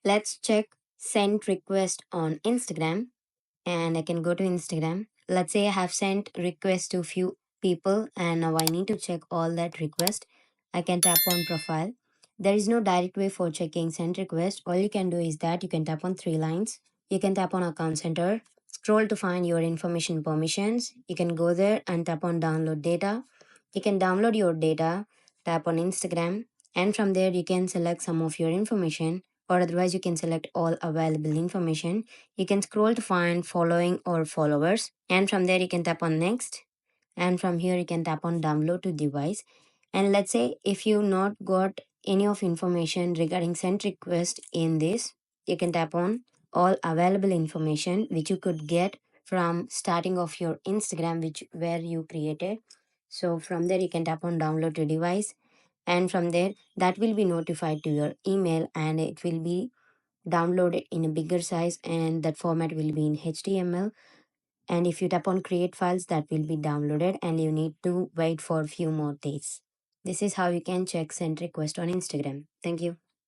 Let's check send request on Instagram, and I can go to Instagram. Let's say I have sent request to few people and now I need to check all that request. I can tap on profile. There is no direct way for checking send request. All you can do is that you can tap on three lines. You can tap on account center, scroll to find your information permissions. You can go there and tap on download data. You can download your data, tap on Instagram, and from there you can select some of your information, or otherwise you can select all available information. You can scroll to find following or followers, and from there you can tap on next, and from here you can tap on download to device. And let's say if you not got any of information regarding send request in this, you can tap on all available information which you could get from starting of your Instagram, which where you created. So from there you can tap on download to device, and from there that will be notified to your email and it will be downloaded in a bigger size, and that format will be in HTML. And if you tap on create files, that will be downloaded and you need to wait for a few more days. This is how you can check send request on Instagram. Thank you.